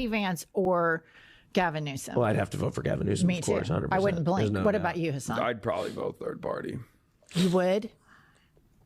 Vance or Gavin Newsom. Well, I'd have to vote for Gavin Newsom, Me of course, too. 100%. I wouldn't blink. No What doubt. about you, Hassan? I'd probably vote third party. You would?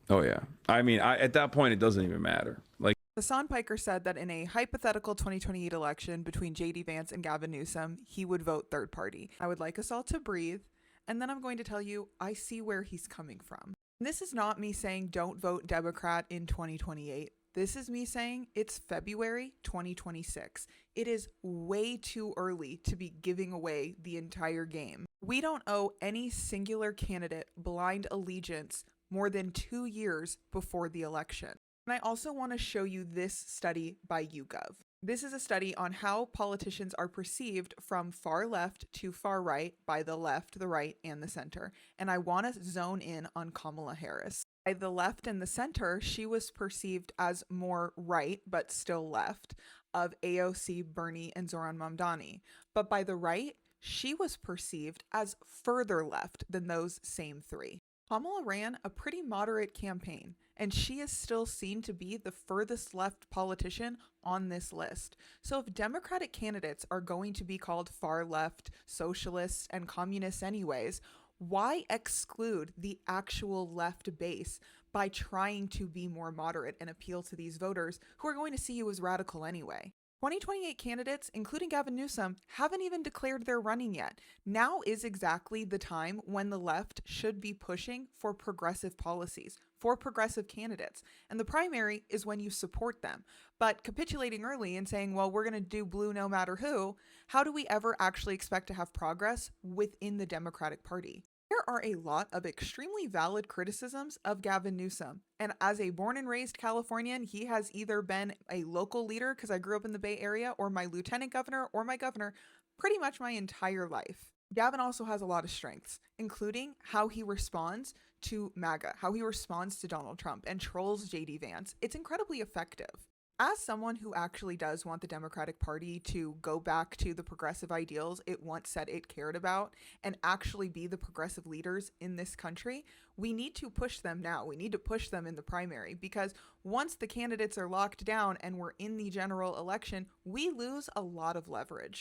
Oh, yeah. I mean, at that point, it doesn't even matter. Like, Hassan Piker said that in a hypothetical 2028 election between J.D. Vance and Gavin Newsom, he would vote third party. I would like us all to breathe, and then I'm going to tell you I see where he's coming from. This is not me saying don't vote Democrat in 2028. This is me saying it's February 2026. It is way too early to be giving away the entire game. We don't owe any singular candidate blind allegiance more than 2 years before the election. And I also want to show you this study by YouGov. This is a study on how politicians are perceived from far left to far right by the left, the right, and the center. And I want to zone in on Kamala Harris. By the left and the center, she was perceived as more right, but still left, of AOC, Bernie, and Zoran Mamdani. But by the right, she was perceived as further left than those same three. Kamala ran a pretty moderate campaign, and she is still seen to be the furthest left politician on this list. So if Democratic candidates are going to be called far left, socialists, and communists anyways, why exclude the actual left base by trying to be more moderate and appeal to these voters who are going to see you as radical anyway? 2028 candidates, including Gavin Newsom, haven't even declared they're running yet. Now is exactly the time when the left should be pushing for progressive policies, for progressive candidates. And the primary is when you support them. But capitulating early and saying, well, we're going to do blue no matter who, how do we ever actually expect to have progress within the Democratic Party? There are a lot of extremely valid criticisms of Gavin Newsom. And as a born and raised Californian, he has either been a local leader because I grew up in the Bay Area, or my lieutenant governor or my governor pretty much my entire life. Gavin also has a lot of strengths, including how he responds to MAGA, how he responds to Donald Trump and trolls J.D. Vance. It's incredibly effective. As someone who actually does want the Democratic Party to go back to the progressive ideals it once said it cared about and actually be the progressive leaders in this country, we need to push them now. We need to push them in the primary, because once the candidates are locked down and we're in the general election, we lose a lot of leverage.